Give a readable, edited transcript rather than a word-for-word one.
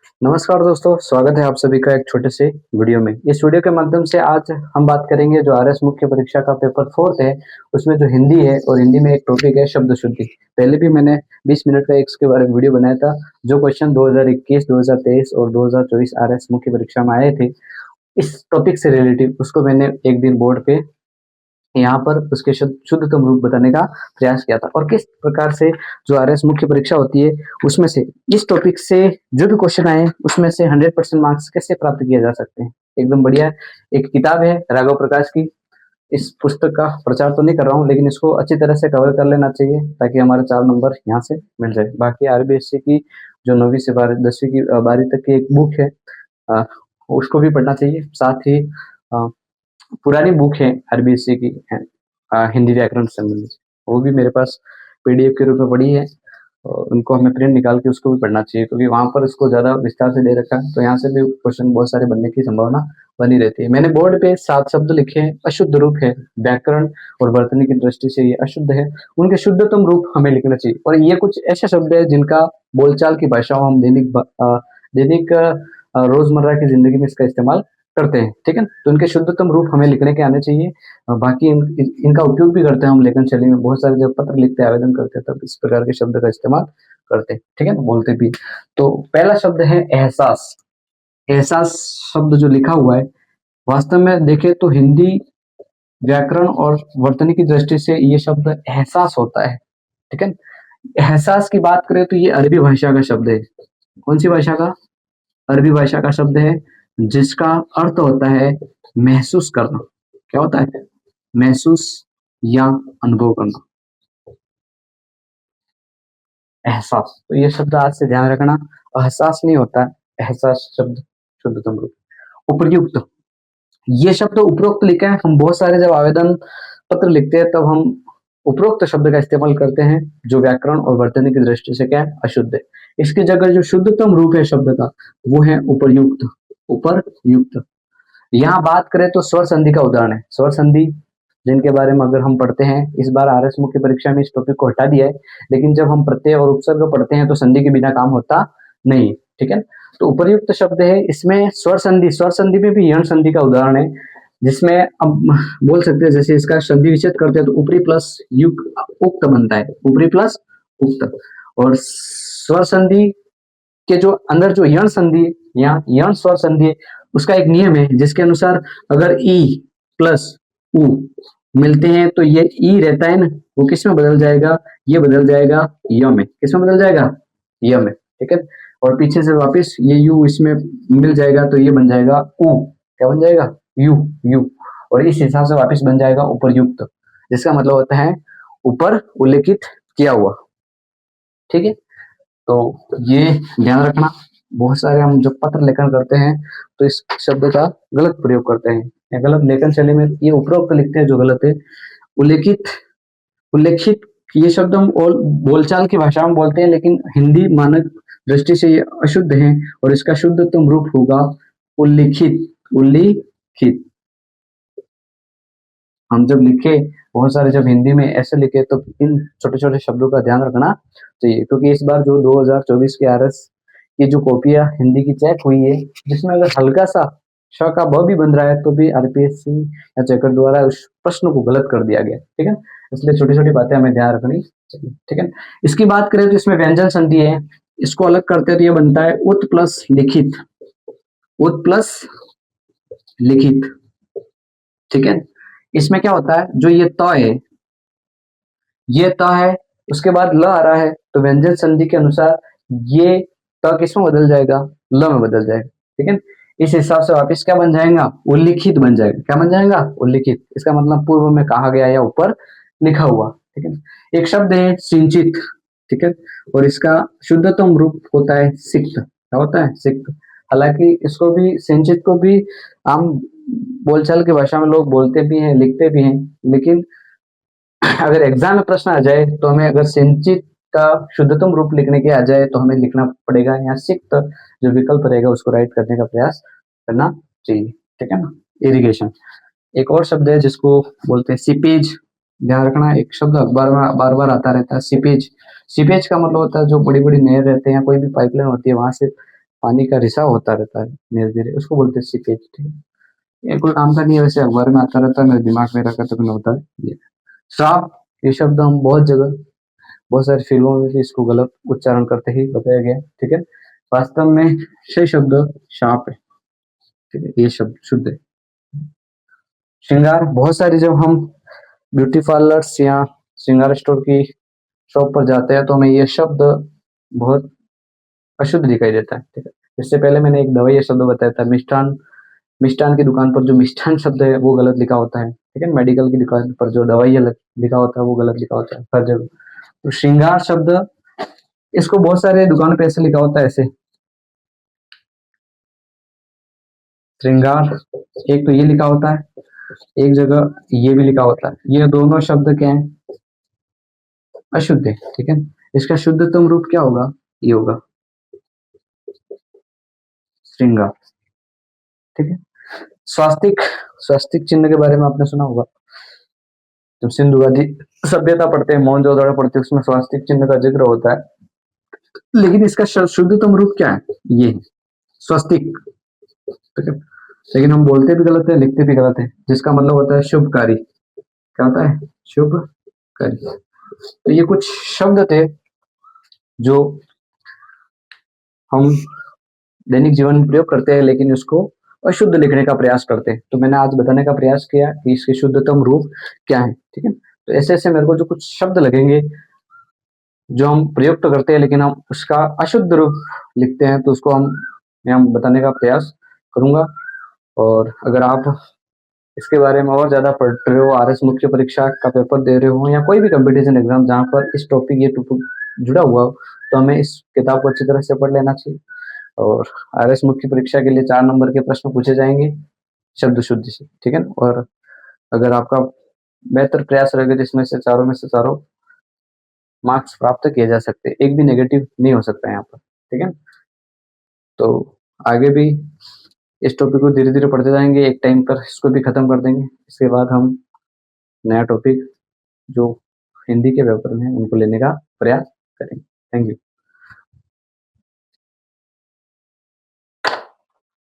नमस्कार दोस्तों, स्वागत है आप सभी का एक छोटे से वीडियो में। इस वीडियो के माध्यम से आज हम बात करेंगे जो आरएस मुख्य परीक्षा का पेपर 4 है, उसमें जो हिंदी है और हिंदी में एक टॉपिक है शब्द शुद्धि। पहले भी मैंने 20 मिनट का इसके बारे में वीडियो बनाया था। जो क्वेश्चन 2021, 2023 और 2024 आरएस मुख्य परीक्षा में आए थे, इस टॉपिक से रिलेटेड उसको मैंने एक दिन बोर्ड पे यहाँ पर उसके शुद्धतम रूप बताने का प्रयास किया था और किस प्रकार से जो आरएस मुख्य परीक्षा होती है उसमें से इस टॉपिक से जो भी क्वेश्चन आए उसमें से 100% मार्क्स कैसे प्राप्त किए जा सकते हैं। एकदम बढ़िया एक किताब है राघव प्रकाश की। इस पुस्तक का प्रचार तो नहीं कर रहा हूँ, लेकिन इसको अच्छी तरह से कवर कर लेना चाहिए ताकि हमारे 4 नंबर यहाँ से मिल जाए। बाकी आरबीएससी की जो 9वीं से 10वीं की 12वीं तक की एक बुक है, उसको भी पढ़ना चाहिए। साथ ही पुरानी बुक है आरबीएससी की हिंदी व्याकरण से संबंधित, वो भी मेरे पास पीडीएफ के रूप में पड़ी है और उनको हमें प्रिंट निकाल के उसको भी पढ़ना चाहिए, क्योंकि वहां पर इसको ज्यादा विस्तार से दे रखा है तो यहाँ से भी क्वेश्चन बहुत सारे बनने की संभावना बनी रहती है। मैंने बोर्ड पे 7 शब्द लिखे हैं। अशुद्ध रूप है, व्याकरण और वर्तनी की दृष्टि से ये अशुद्ध है, उनके शुद्धतम रूप हमें लिखना चाहिए। और ये कुछ ऐसे शब्द है जिनका बोलचाल की भाषा हम दैनिक रोजमर्रा की जिंदगी में इसका इस्तेमाल करते हैं, ठीक है। तो इनके शुद्धतम रूप हमें लिखने के आने चाहिए। बाकी इनका उपयोग भी करते हैं हम लेखन शैली में। बहुत सारे जब पत्र लिखते हैं, आवेदन करते हैं, तब इस प्रकार के शब्द का इस्तेमाल करते हैं, ठीक है, बोलते भी। तो पहला शब्द है एहसास। एहसास शब्द जो लिखा हुआ है, वास्तव में देखें तो हिंदी व्याकरण और वर्तनी की दृष्टि से ये शब्द एहसास होता है, ठीक है। एहसास की बात करें तो ये अरबी भाषा का शब्द है। कौन सी भाषा का? अरबी भाषा का शब्द है, जिसका अर्थ होता है महसूस करना। क्या होता है? महसूस या अनुभव करना, एहसास। तो ये शब्द आज से ध्यान रखना, एहसास नहीं होता है, एहसास शब्द शुद्धतम रूप। उपर्युक्त, ये शब्द उपरोक्त लिखा है। हम बहुत सारे जब आवेदन पत्र लिखते हैं तब हम उपरोक्त शब्द का इस्तेमाल करते हैं, जो व्याकरण और वर्तनी की दृष्टि से क्या है? अशुद्ध है। इसकी जगह जो शुद्धतम रूप है शब्द का, वो है उपर्युक्त। उपर्युक्त। यहाँ बात करें तो स्वर संधि का उदाहरण है। स्वर संधि जिनके बारे में अगर हम पढ़ते हैं, इस बार आरएस मुख्य परीक्षा में इस टॉपिक को हटा दिया है, लेकिन जब हम प्रत्यय और उपसर्ग पढ़ते हैं तो संधि के बिना काम होता नहीं, ठीक है। तो उपर्युक्त शब्द है, इसमें स्वर संधि, स्वर संधि में भी यण संधि का उदाहरण है, जिसमें अब बोल सकते हैं जैसे इसका संधि विच्छेद करते हैं तो ऊपरी प्लस उक्त बनता है, ऊपरी प्लस उक्त। और स्वर संधि के जो अंदर जो यण संधि या यण स्वर संधि, उसका एक नियम है जिसके अनुसार अगर ई प्लस उ मिलते हैं तो ये ई रहता है ना, वो किस में बदल जाएगा? ये बदल जाएगा य में। किस में बदल जाएगा? य में, ठीक है। और पीछे से वापस ये यू इसमें मिल जाएगा तो ये बन जाएगा उ। क्या बन जाएगा? You, you. और इस हिसाब से वापस बन जाएगा उपर्युक्त, जिसका मतलब होता है ऊपर उल्लेखित किया हुआ, ठीक है। तो ये ध्यान रखना। बहुत सारे हम जब पत्र लेखन करते हैं तो इस शब्द का गलत प्रयोग करते हैं या गलत लेखन शैली में ये उपरोक्त लिखते हैं जो गलत है। उल्लेखित, उल्लेखित ये शब्द हम बोलचाल की भाषा में बोलते हैं, लेकिन हिंदी मानक दृष्टि से ये अशुद्ध है और इसका शुद्धतम रूप होगा उल्लिखित। उल्लिखित। हम जब लिखे, बहुत सारे जब हिंदी में ऐसे लिखे, तो इन छोटे छोटे शब्दों का ध्यान रखना चाहिए, क्योंकि इस बार जो 2024 के आरएस की जो कॉपियां हिंदी की चेक हुई है, जिसमें अगर हल्का सा श का ब भी बन रहा है तो भी आरपीएससी या चेकर द्वारा उस प्रश्न को गलत कर दिया गया, ठीक है। इसलिए छोटी छोटी बातें हमें ध्यान रखनी चाहिए, ठीक है। इसकी बात करें तो इसमें व्यंजन संधि है, इसको अलग करते हैं तो ये बनता है उत प्लस लिखित। उत प्लस लिखित, ठीक है। इसमें क्या होता है, जो ये त है, ये त है, उसके बाद ल आ रहा है, तो व्यंजन संधि के अनुसार ये त किस में बदल जाएगा? ल में बदल जाएगा, ठीक है। इस हिसाब से वापस क्या बन जाएगा? उल्लिखित बन जाएगा। क्या बन जाएगा? उल्लिखित। इसका मतलब पूर्व में कहा गया या ऊपर लिखा हुआ, ठीक है। एक शब्द है सिंचित, ठीक है, और इसका शुद्धतम रूप होता है सिक्त। क्या होता है? सिक्त। हालांकि इसको भी, सिंचित को भी आम बोलचाल की भाषा में लोग बोलते भी हैं, लिखते भी हैं, लेकिन अगर एग्जाम में प्रश्न आ जाए तो हमें अगर सिंचित का शुद्धतम रूप लिखने के आ जाए तो हमें लिखना पड़ेगा यहाँ सिक्त, जो विकल्प रहेगा उसको राइट करने का प्रयास करना चाहिए, ठीक है ना। इरिगेशन एक और शब्द है जिसको बोलते हैं सीपेज। ध्यान रखना, एक शब्द अखबार में बार बार आता रहता है, सीपेज। सीपेज का मतलब होता है जो बड़ी बड़ी नहर रहते हैं या कोई भी पाइपलाइन होती है, वहां से पानी का रिसाव होता रहता है धीरे धीरे, उसको बोलते हैं सीपेज। ठीक है, ये कोई काम का नहीं है, वैसे अखबार में आता रहता है, मेरे दिमाग में रखा तो होता है ये। श्राप, ये शब्द हम बहुत जगह, बहुत सारी फिल्मों में भी इसको गलत उच्चारण करते ही बताया गया है। ठीक है, वास्तव में सही शब्द शाप है। ठीक है, ये शब्द शुद्ध है। श्रृंगार, बहुत सारी जब हम ब्यूटी पार्लर्स या श्रृंगार स्टोर की शॉप पर जाते हैं तो हमें ये शब्द बहुत अशुद्ध दिखाई देता है। ठीक है, इससे पहले मैंने एक दवाई शब्द बताया था, मिष्ठान। मिष्ठान की दुकान पर जो मिष्ठान शब्द है वो गलत लिखा होता है। ठीक है, मेडिकल की दुकान पर जो दवाई लिखा होता है वो गलत लिखा होता है हर जगह। तो श्रृंगार शब्द, इसको बहुत सारे दुकान पे ऐसे लिखा होता है, ऐसे श्रृंगार, एक तो ये लिखा होता है, एक जगह ये भी लिखा होता है। ये दोनों शब्द क्या है? अशुद्ध है। ठीक है, इसका शुद्धतम रूप क्या होगा? ये होगा श्रृंगार। ठीक है, स्वास्तिक, स्वास्तिक चिन्ह के बारे में आपने सुना होगा, जब सिंधु घाटी सभ्यता पढ़ते हैं, मोहनजोदड़ो पढ़ते हैं, उसमें स्वास्तिक चिन्ह का जिक्र होता है। लेकिन इसका शुद्धतम रूप क्या है? ये स्वस्तिक। ठीक है, लेकिन हम बोलते भी गलत है, लिखते भी गलत है, जिसका मतलब होता है शुभकारी। क्या होता है? शुभकारी। तो ये कुछ शब्द थे जो हम दैनिक जीवन में प्रयोग करते हैं, लेकिन उसको अशुद्ध लिखने का प्रयास करते हैं। तो मैंने आज बताने का प्रयास किया कि इसके शुद्धतम रूप क्या है। ठीक है, तो ऐसे ऐसे मेरे को जो कुछ शब्द लगेंगे जो हम प्रयोग तो करते हैं लेकिन हम उसका अशुद्ध रूप लिखते हैं, तो उसको मैं बताने का प्रयास करूंगा। और अगर आप इसके बारे में और ज्यादा पढ़ रहे हो, आरएस मुख्य परीक्षा का पेपर दे रहे हो या कोई भी कंपटीशन एग्जाम जहाँ पर इस टॉपिक ये टॉपिक जुड़ा हुआ हो, तो हमें इस किताब को अच्छी तरह से पढ़ लेना चाहिए। और आरएस मुख्य परीक्षा के लिए 4 नंबर के प्रश्न पूछे जाएंगे शब्द शुद्धि से। ठीक है, और अगर आपका बेहतर प्रयास रहेगा जिसमें से चारों में से चारों मार्क्स प्राप्त किए जा सकते हैं, एक भी नेगेटिव नहीं हो सकता यहाँ पर। ठीक है, तो आगे भी इस टॉपिक को धीरे धीरे पढ़ते जाएंगे, एक टाइम पर इसको भी खत्म कर देंगे। इसके बाद हम नया टॉपिक जो हिंदी के पेपर में है उनको लेने का प्रयास करेंगे। Thank you.